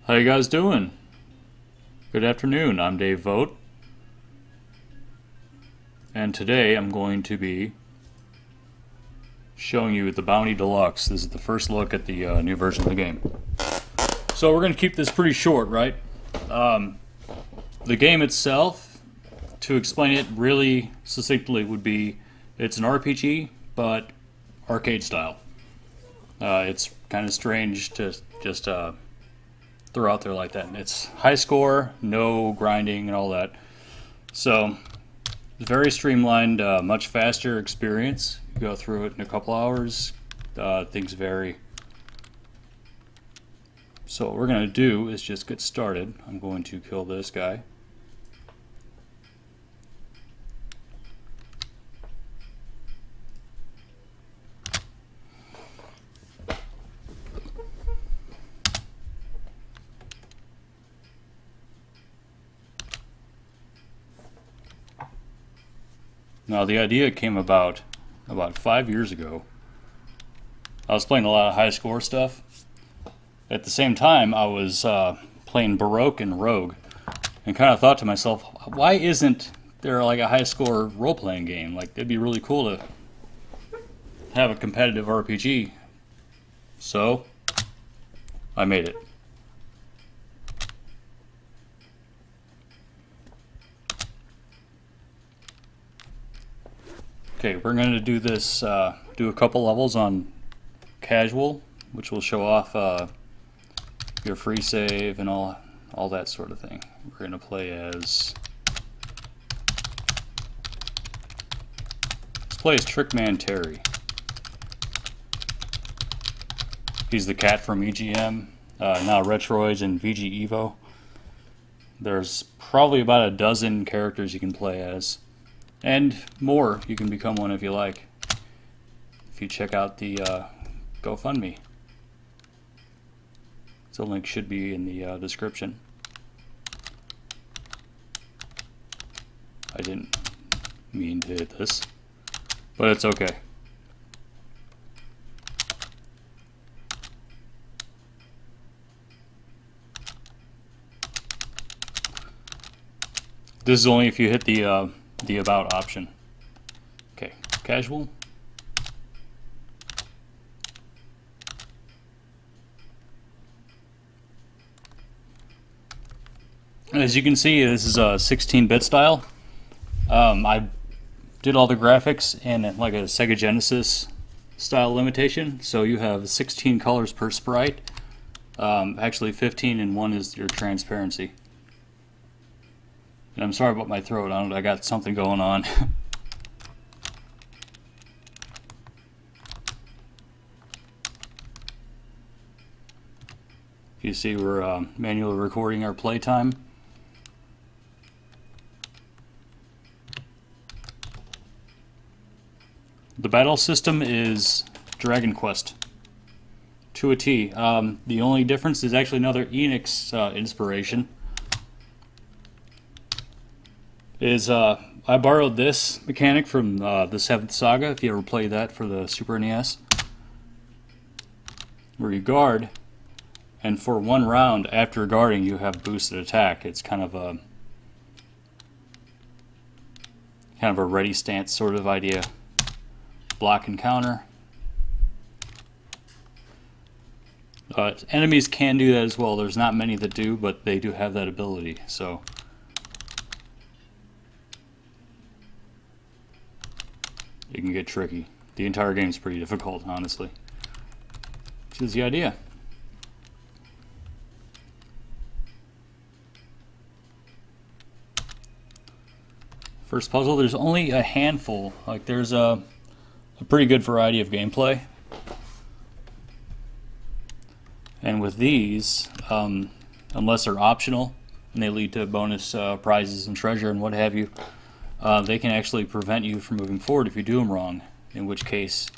How you guys doing? Good afternoon, I'm Dave Vogt. And today I'm going to be showing you the Bounty Deluxe. This is the first look at the new version of the game. So we're going to keep this pretty short, right? The game itself, to explain it really succinctly, would be it's an RPG, but arcade style. It's kind of strange to just throw out there like that. It's high score, no grinding and all that. So it's very streamlined, much faster experience. You go through it in a couple hours. Things vary. So what we're going to do is just get started. I'm going to kill this guy. Now the idea came about 5 years ago. I was playing a lot of high score stuff. At the same time, I was playing Baroque and Rogue, and kind of thought to myself, why isn't there like a high score role-playing game? Like, it'd be really cool to have a competitive RPG. So I made it. Okay, we're going to do this, do a couple levels on casual, which will show off your free save and all that sort of thing. We're going to play as... Let's play as Trickman Terry. He's the cat from EGM, now Retroids and VG Evo. There's probably about a dozen characters you can play as. And more, you can become one if you like. If you check out the GoFundMe. The link should be in the description. I didn't mean to hit this, but it's okay. This is only if you hit the about option. Okay, casual. As you can see, this is a 16-bit style. I did all the graphics in like a Sega Genesis style limitation, so you have 16 colors per sprite. Actually 15, and one is your transparency. And I'm sorry about my throat. I got something going on. You see, we're manually recording our playtime. The battle system is Dragon Quest to a T. The only difference is actually another Enix inspiration. I borrowed this mechanic from the Seventh Saga, if you ever played that for the Super NES, where you guard, and for one round after guarding you have boosted attack. It's kind of a ready stance sort of idea. Block and counter. Enemies can do that as well. There's not many that do, but they do have that ability. So it can get tricky. The entire game is pretty difficult, honestly. Which is the idea. First puzzle, there's only a handful. Like, there's a pretty good variety of gameplay. And with these, unless they're optional and they lead to bonus prizes and treasure and what have you, they can actually prevent you from moving forward if you do them wrong, in which case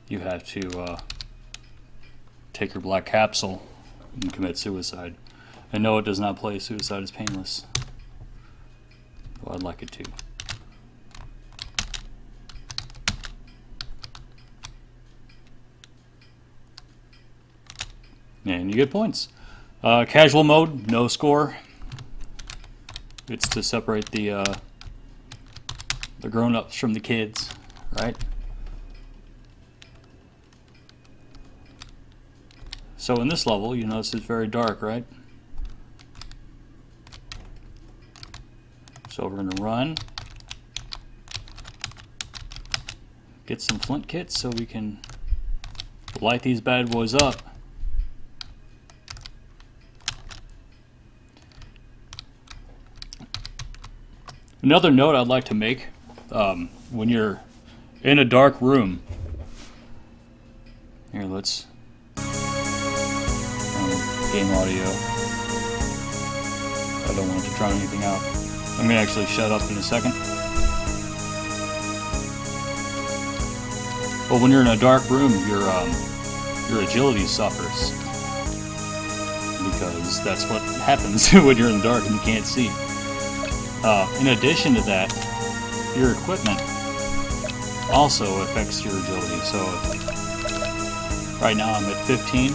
you have to take your black capsule and commit suicide. And no, it does not play Suicide is Painless. Well, I'd like it to. And you get points. Casual mode, no score. It's to separate the grown-ups from the kids, right? So in this level, you notice it's very dark, right? So we're going to run, get some flint kits so we can light these bad boys up. Another note I'd like to make, when you're in a dark room, here let's game audio. I don't want it to drown anything out. I'm going to actually shut up in a second. But when you're in a dark room, your agility suffers, because that's what happens when you're in the dark and you can't see. In addition to that, your equipment also affects your agility. So right now I'm at 15.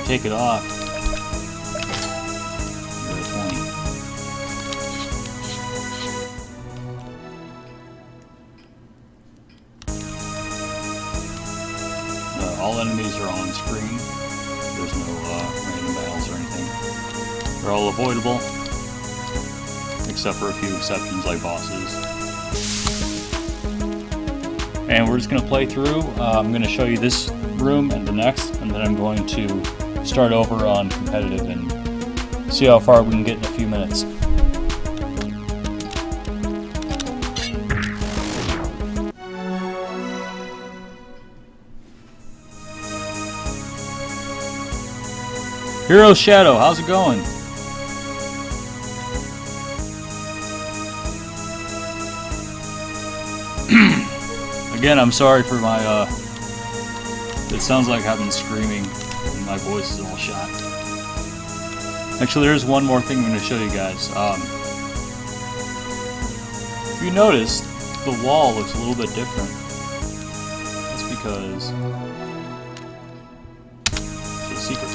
Take it off, you're at 20. All enemies are on screen. There's no random battles or anything. They're all avoidable, except for a few exceptions like bosses. And we're just going to play through. I'm going to show you this room and the next, and then I'm going to start over on competitive and see how far we can get in a few minutes. Hero Shadow, how's it going? Again, I'm sorry for my, it sounds like I've been screaming and my voice is all shot. Actually, there's one more thing I'm going to show you guys. If you notice, the wall looks a little bit different. That's because it's a secret.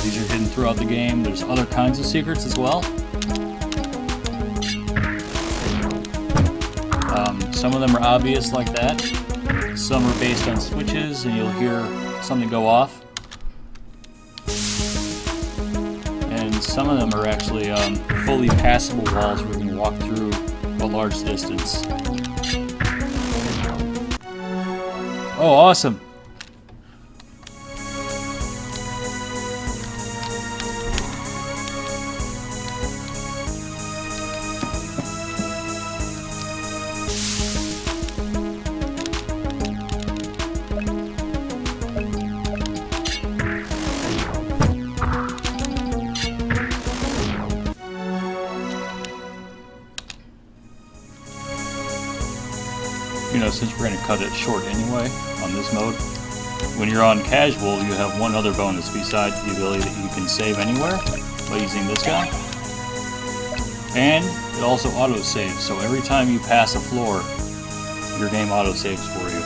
These are hidden throughout the game. There's other kinds of secrets as well. Some of them are obvious like that. Some are based on switches and you'll hear something go off. And some of them are actually fully passable walls where you can walk through a large distance. Oh, awesome! You know, since we're going to cut it short anyway on this mode, when you're on casual, you have one other bonus besides the ability that you can save anywhere by using this guy. And it also auto-saves, so every time you pass a floor, your game auto-saves for you.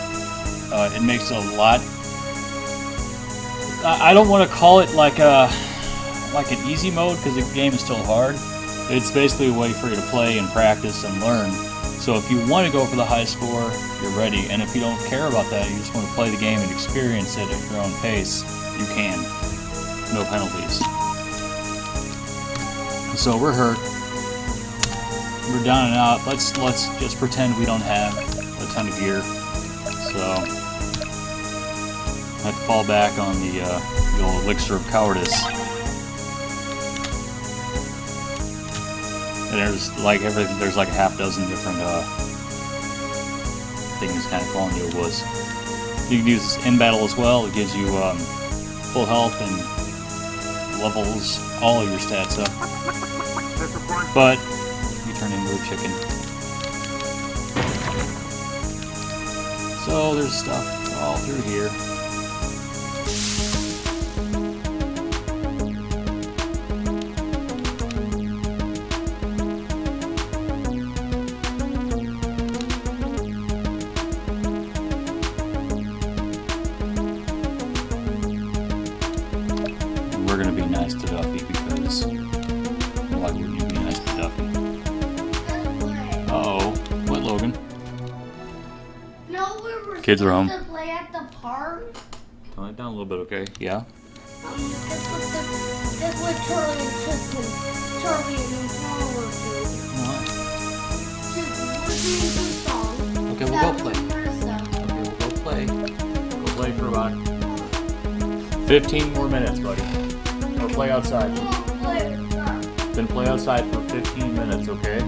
It makes it a lot... I don't want to call it like an easy mode, because the game is still hard. It's basically a way for you to play and practice and learn. So if you want to go for the high score, you're ready. And if you don't care about that, you just want to play the game and experience it at your own pace, you can. No penalties. So we're hurt. We're down and out. Let's just pretend we don't have a ton of gear. So I have to fall back on the old elixir of cowardice. And there's like a half dozen different things kind of calling you a wuss. You can use this in battle as well. It gives you full health and levels all of your stats up. But you turn into a chicken. So there's stuff all through here. Kids are home. To play at the park. Tone it down a little bit, okay? Yeah. That's what Charlie and Tristan, Charlie and Paul were doing. What? Just listening to songs. Okay, we'll go play. Okay, we'll go play. We'll play for about 15 more minutes, buddy. Or play outside. Then play outside for 15 minutes, okay?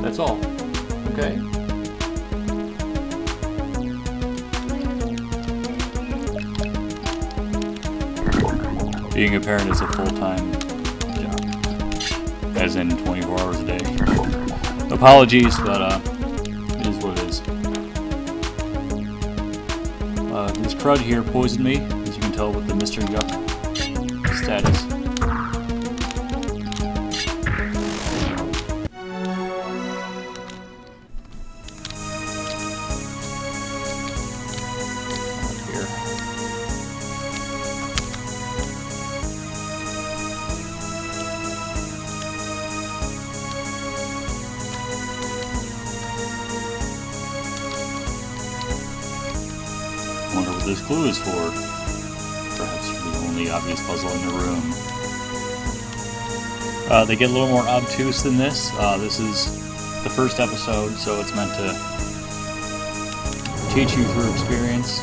That's all. Okay? Being a parent is a full-time job. As in 24 hours a day. Apologies, but it is what it is. This crud here poisoned me, as you can tell with the Mr. Yuck status. Here. Wonder what this clue is for. Perhaps the only obvious puzzle in the room. They get a little more obtuse than this. This is the first episode, so it's meant to teach you through experience.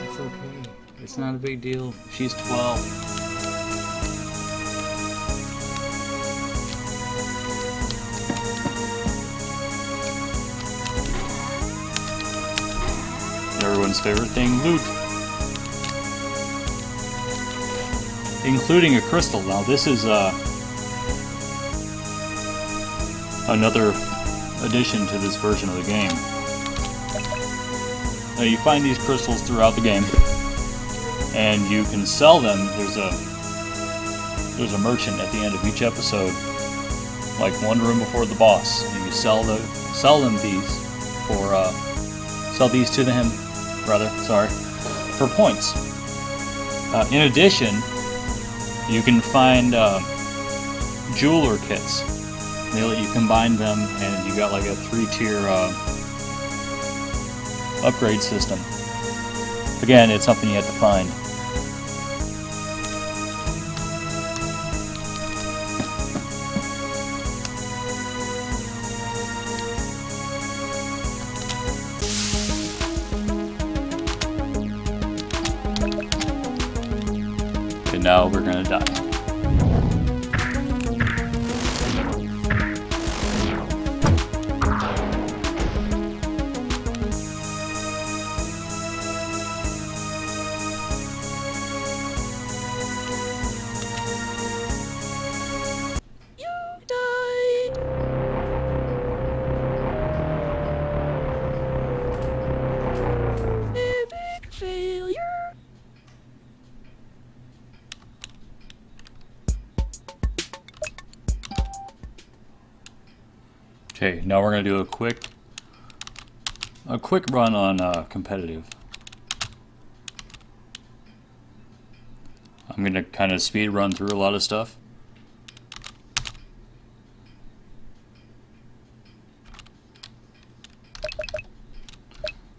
It's okay. It's not a big deal. She's 12. Everyone's favorite thing, loot. Including a crystal. Now this is another addition to this version of the game. Now you find these crystals throughout the game, and you can sell them. There's a merchant at the end of each episode, like one room before the boss, and you sell them these for sell these to him. For points. In addition, you can find jeweler kits. They let you combine them, and you got like a 3-tier upgrade system. Again, it's something you have to find. And now we're gonna die. Okay, now we're gonna do a quick run on competitive. I'm gonna kind of speed run through a lot of stuff.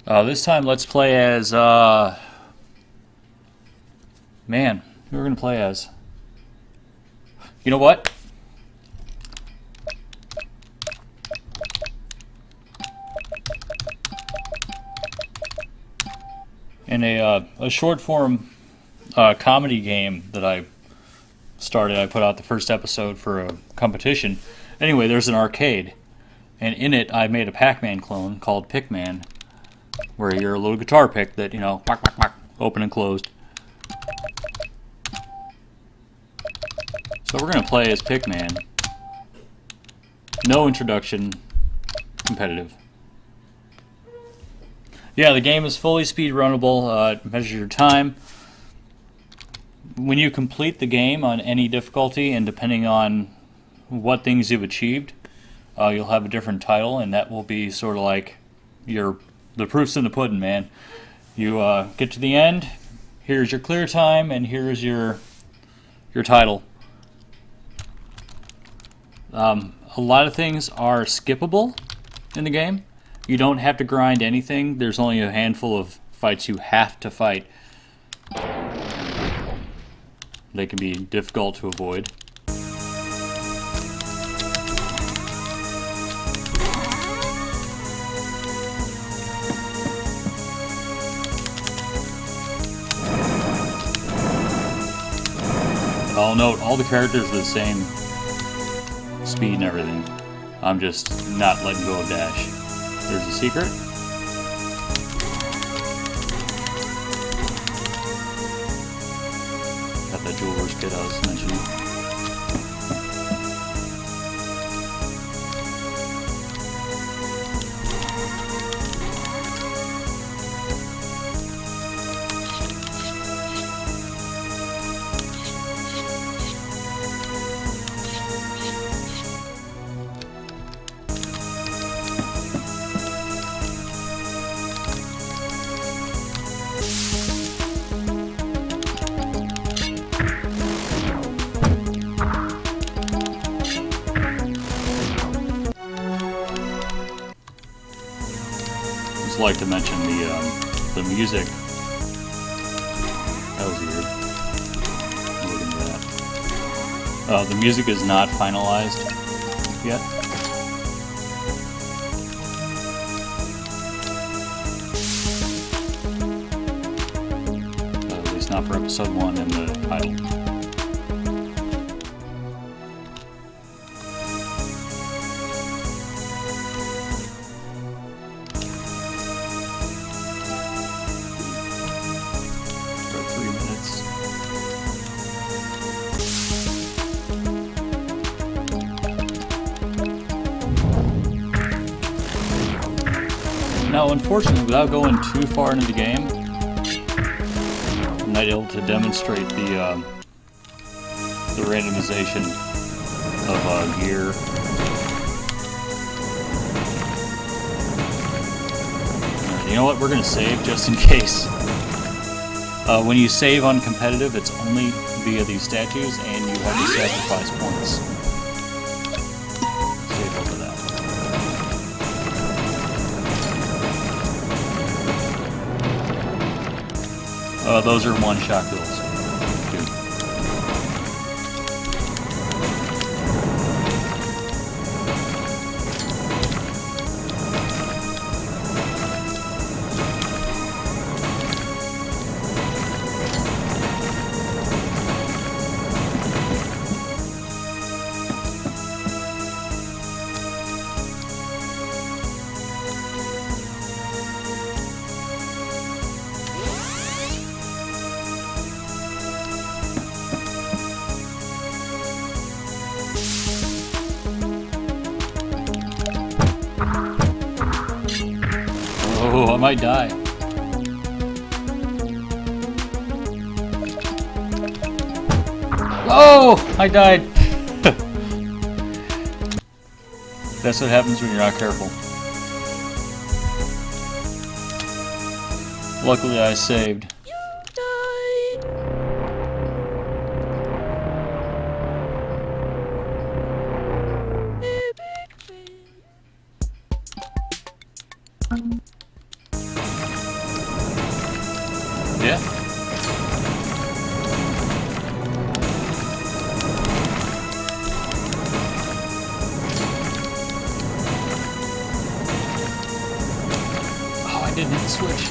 This time, let's play as man. Who are we gonna play as? You know what? In a short form comedy game that I started, I put out the first episode for a competition. Anyway, there's an arcade, and in it I made a Pac-Man clone called Pick-Man, where you're a little guitar pick that, you know, whack, whack, whack, open and closed. So we're going to play as Pick-Man. No introduction, competitive. Yeah, the game is fully speedrunnable. It measures your time. When you complete the game on any difficulty, and depending on what things you've achieved, you'll have a different title, and that will be sort of like your the proof's in the pudding, man. You get to the end, here's your clear time, and here's your title. A lot of things are skippable in the game. You don't have to grind anything. There's only a handful of fights you have to fight. They can be difficult to avoid. I'll note all the characters are the same speed and everything. I'm just not letting go of dash. There's a secret. Got that jeweler's kit I was mentioning. Like to mention the music. That was weird. Look into that. The music is not finalized yet. At least not for episode 1 and the title. Now, unfortunately, without going too far into the game, I'm not able to demonstrate the randomization of gear. You know what? We're going to save just in case. When you save on competitive, it's only via these statues, and you have to sacrifice points. Save over that. Those are one-shot kills. Oh, I might die. Oh, I died. That's what happens when you're not careful. Luckily, I saved. Yeah. Oh, I didn't hit the switch.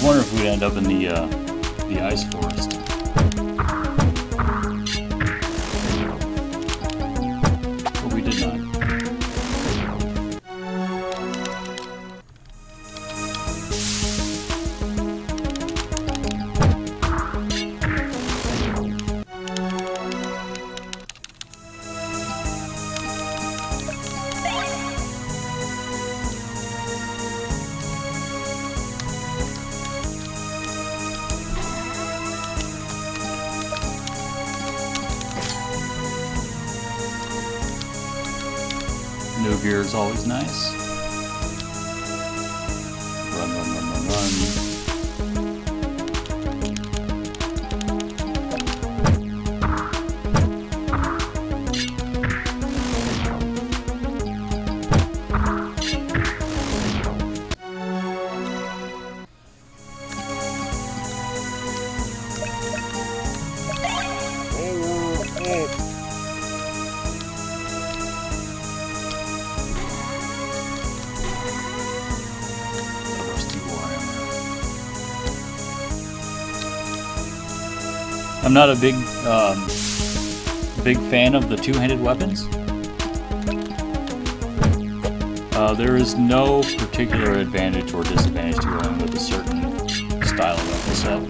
I wonder if we'd end up in the the ice forest. But we did not. New gear is always nice. Run, run, run, run, run. I'm not a big fan of the two-handed weapons. There is no particular advantage or disadvantage to going with a certain style of weapon set.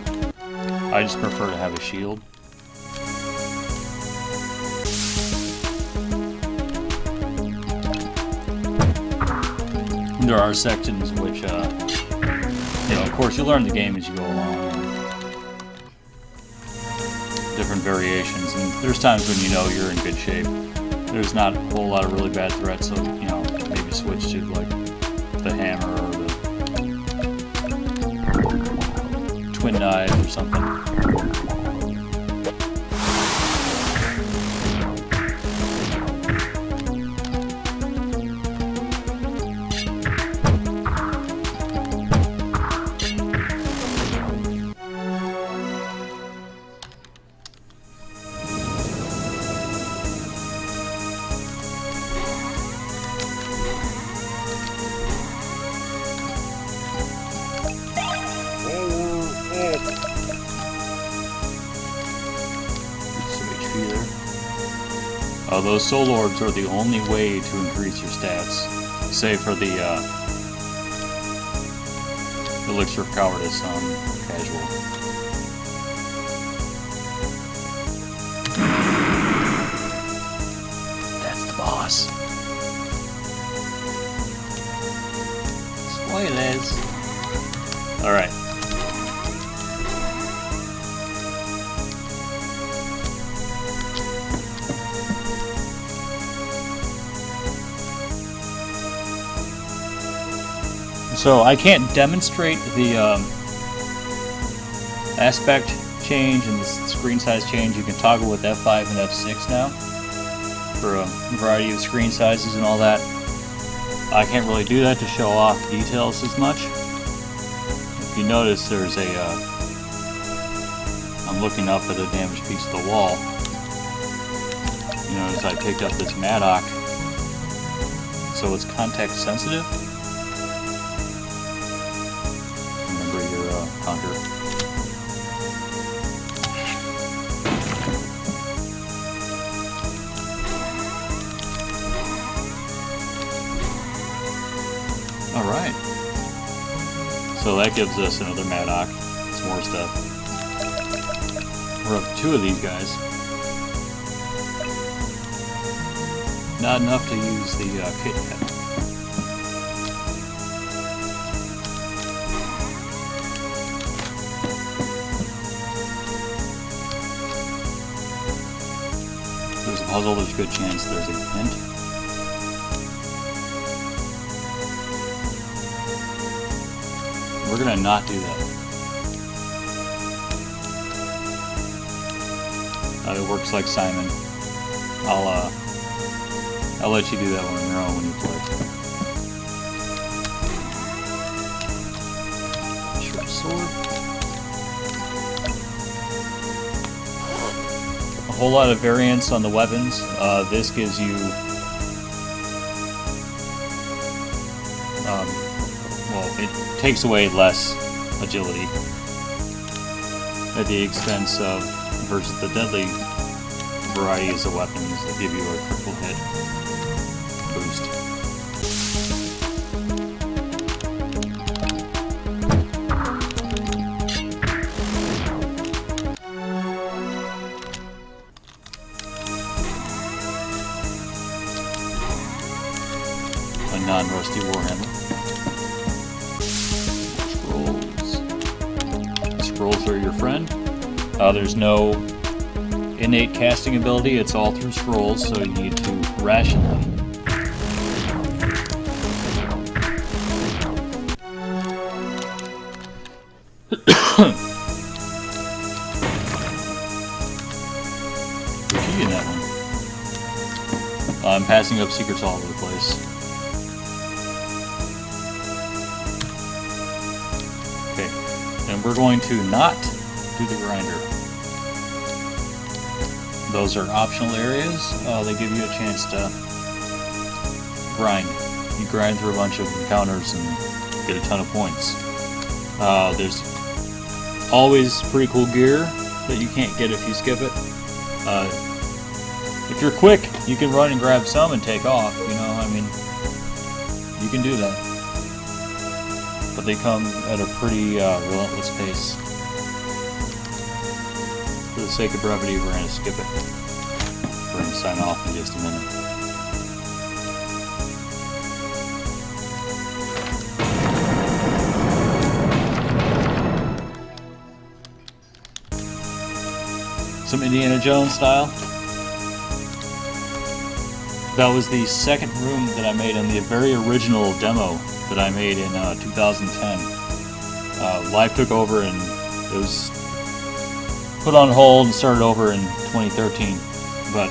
I just prefer to have a shield. There are sections which, of course, you learn the game as you go along. Different variations, and there's times when you know you're in good shape. There's not a whole lot of really bad threats, so maybe switch to like the hammer or the twin knives or something. Those soul orbs are the only way to increase your stats, save for the elixir of cowardice on casual. That's the boss. Spoilers. All right. So I can't demonstrate the aspect change and the screen size change. You can toggle with F5 and F6 now for a variety of screen sizes and all that. I can't really do that to show off details as much. If you notice, there's I'm looking up at a damaged piece of the wall. You notice I picked up this Maddock, so it's context sensitive. Conquer. Alright. So that gives us another Maddock. Some more stuff. We're up to 2 of these guys. Not enough to use the kit yet. There's a puzzle, there's a good chance there's a hint. We're gonna not do that. It works like Simon. I'll let you do that one on your own when you play. Short sword. A whole lot of variance on the weapons. This gives you, well, it takes away less agility. at the expense of versus the deadly varieties of weapons that give you a critical hit boost. A non-rusty warhammer. Scrolls. Scrolls are your friend. There's no innate casting ability, it's all through scrolls, so you need to ration them. Key in that one. I'm passing up secrets all over the place. Okay, and we're going to not do the grinder. Those are optional areas. They give you a chance to grind. You grind through a bunch of encounters and get a ton of points. There's always pretty cool gear that you can't get if you skip it. If you're quick, you can run and grab some and take off. You know, I mean, you can do that. But they come at a pretty relentless pace. For the sake of brevity, we're going to skip it. We're going to sign off in just a minute. Some Indiana Jones style. That was the second room that I made in the very original demo that I made in 2010. Live took over and it was put on hold and started over in 2013, but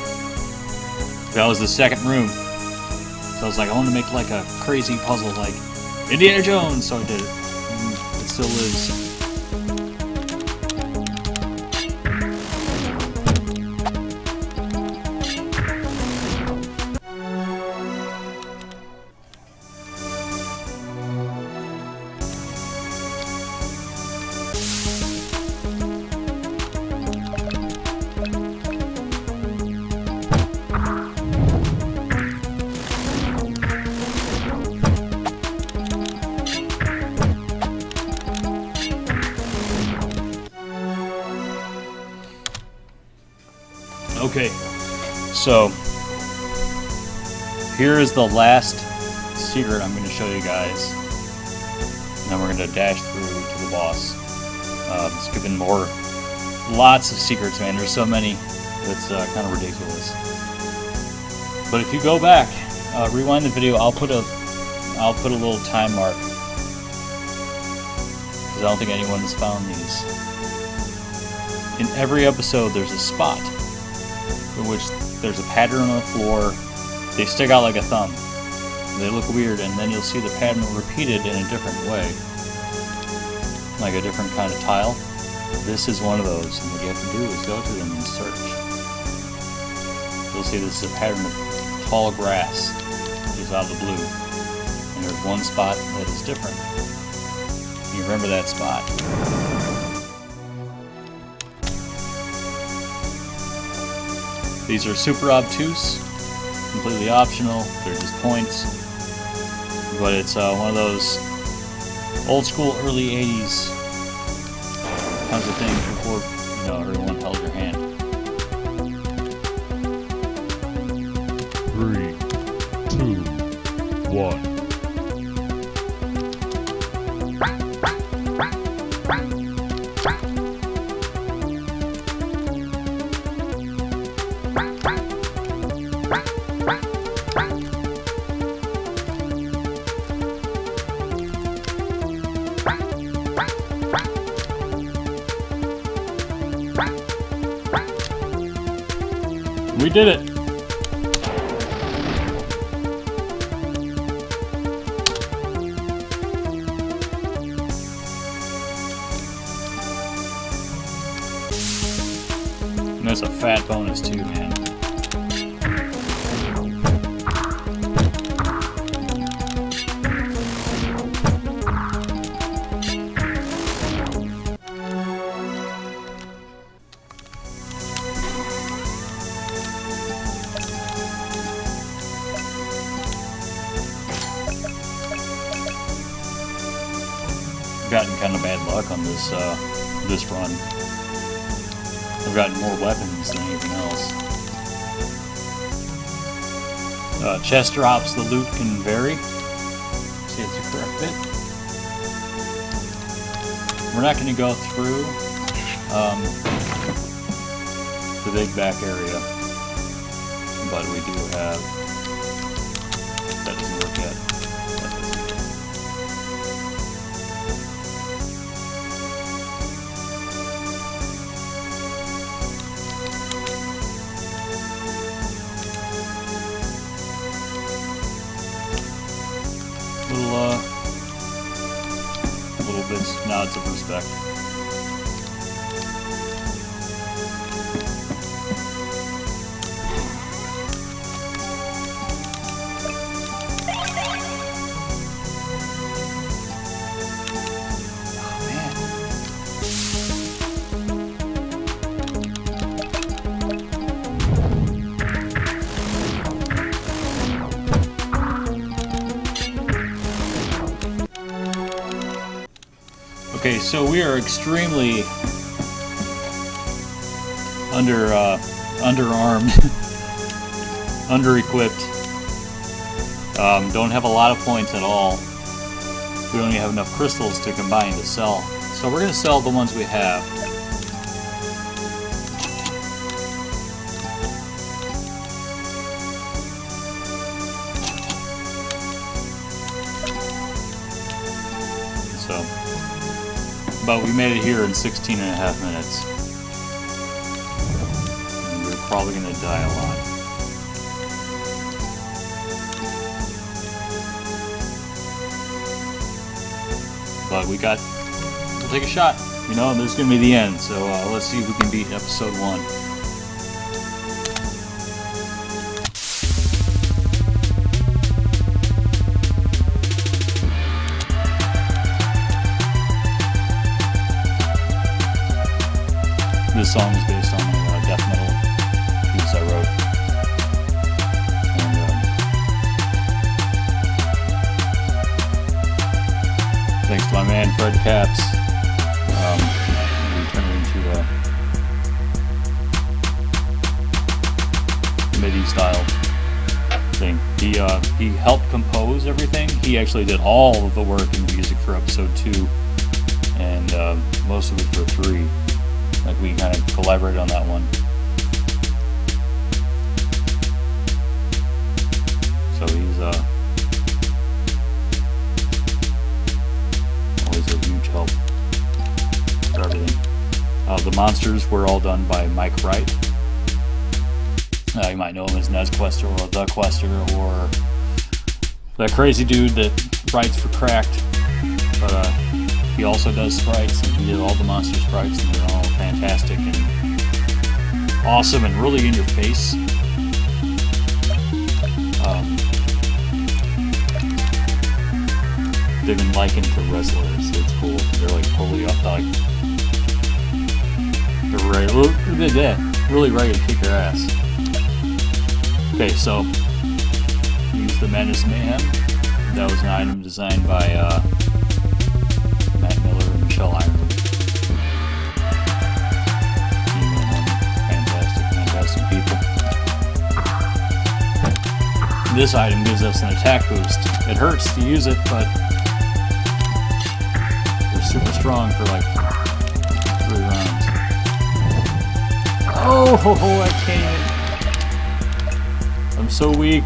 that was the second room. So I was like, I want to make like a crazy puzzle like Indiana Jones, so I did it. And it still is. Okay, so here is the last secret I'm going to show you guys, and then we're going to dash through to the boss. Skipping lots of secrets, man. There's so many, it's kind of ridiculous. But if you go back, rewind the video. I'll put a little time mark because I don't think anyone has found these. In every episode, there's a spot in which there's a pattern on the floor. They stick out like a thumb. They look weird, and then you'll see the pattern repeated in a different way, like a different kind of tile. This is one of those, and what you have to do is go to them and search. You'll see this is a pattern of tall grass, which is out of the blue, and there's one spot that is different. You remember that spot. These are super obtuse, completely optional, they're just points, but it's one of those old school early 80s kinds of things before, you know, everyone held your hand. 3, 2, 1. We did it! And that's a fat bonus too, man. luck on this this run. I've gotten more weapons than anything else. Chest drops, the loot can vary. See, it's a correct bit. We're not going to go through the big back area, but we do have. That doesn't work yet. Little bits, nods of respect. Okay, so we are extremely underarmed, under-equipped. Don't have a lot of points at all. We don't even have enough crystals to combine to sell. So we're going to sell the ones we have. So. But we made it here in 16.5 minutes. And we're probably going to die a lot. But we'll take a shot. You know, there's going to be the end. So let's see if we can beat episode 1. This song is based on a death metal piece I wrote. And, thanks to my man Fred Capps, we turned it into a MIDI style thing. He helped compose everything. He actually did all of the work in the music for episode 2 and most of it for 3. Like, we kind of collaborated on that one. So he's always a huge help for everything. The monsters were all done by Mike Wright. You might know him as Nezquester or The Quester or that crazy dude that writes for Cracked. But he also does sprites, and he did all the monster sprites, and they're all fantastic and awesome and really in your face. They've been likened to wrestlers, so it's cool. They're like totally up, like they're ready, really ready to kick your ass. Okay, so use the Madness Mayhem. That was an item designed by Matt Miller and Michelle Ireland. Fantastic people. This item gives us an attack boost. It hurts to use it, but we're super strong for like 3 rounds. Oh, I can't. I'm so weak.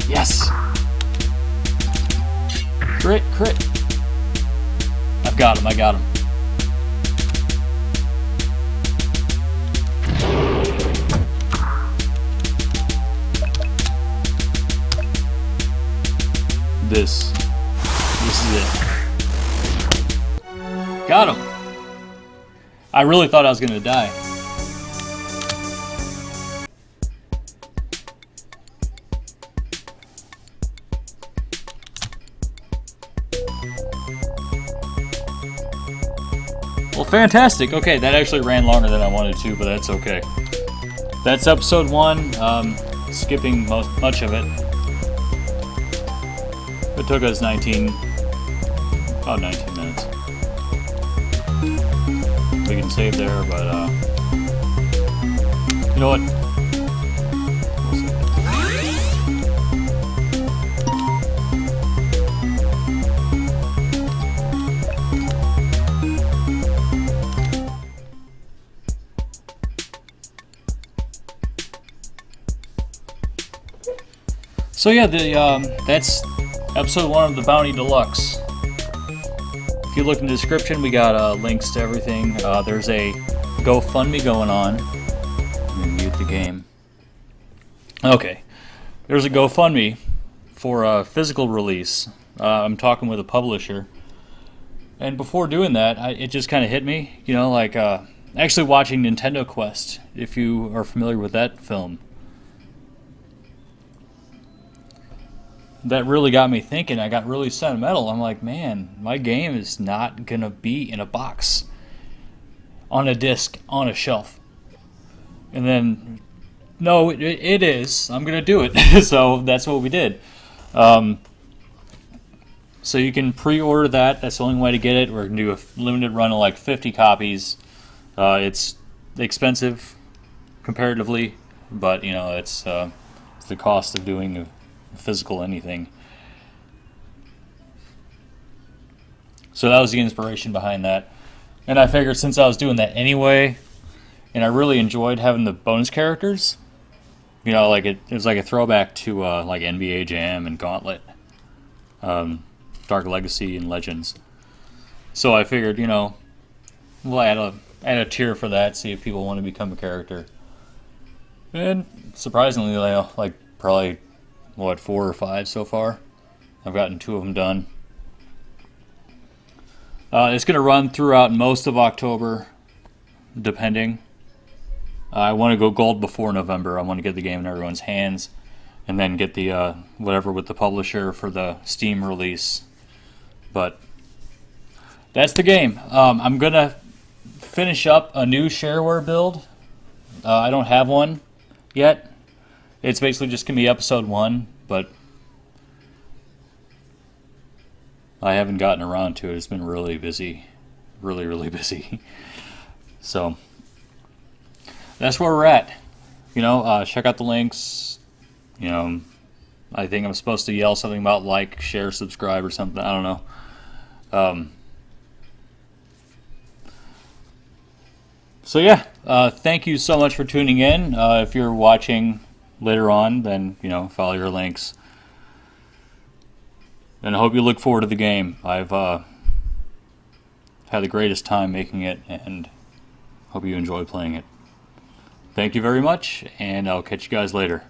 Yes! Crit. I got him. This is it. Got him! I really thought I was gonna die. Well, fantastic. Okay, that actually ran longer than I wanted to, but that's okay. that's episode 1. Skipping much of it. It took us about 19 minutes. We can save there, but you know what? We'll save it. So yeah, that's episode 1 of the Bounty Deluxe. If you look in the description, we got links to everything. There's a GoFundMe going on. Let me mute the game. Okay, there's a GoFundMe for a physical release. I'm talking with a publisher, and before doing that, it just kind of hit me. You know, like actually watching Nintendo Quest. If you are familiar with that film. That really got me thinking. I got really sentimental. I'm like, man, my game is not going to be in a box, on a disc, on a shelf. And then, no, it is. I'm going to do it. So that's what we did. So you can pre-order that. That's the only way to get it. We're going to do a limited run of like 50 copies. It's expensive comparatively, but, you know, it's the cost of doing a physical anything. So that was the inspiration behind that, and I figured since I was doing that anyway, and I really enjoyed having the bonus characters, you know, like it was like a throwback to like NBA Jam and Gauntlet, Dark Legacy and Legends. So I figured, you know, we'll add a tier for that, see if people want to become a character. And surprisingly, like probably 4 or 5 so far. I've gotten 2 of them done. It's going to run throughout most of October, depending. I want to go gold before November. I want to get the game in everyone's hands, and then get the whatever with the publisher for the Steam release. But that's the game. I'm going to finish up a new shareware build. I don't have one yet. It's basically just going to be episode 1, but I haven't gotten around to it. It's been really busy. Really, really busy. So, that's where we're at. You know, check out the links. You know, I think I'm supposed to yell something about like, share, subscribe, or something. I don't know. So yeah, thank you so much for tuning in. If you're watching later on, then, you know, follow your links. And I hope you look forward to the game. I've had the greatest time making it, and hope you enjoy playing it. Thank you very much, and I'll catch you guys later.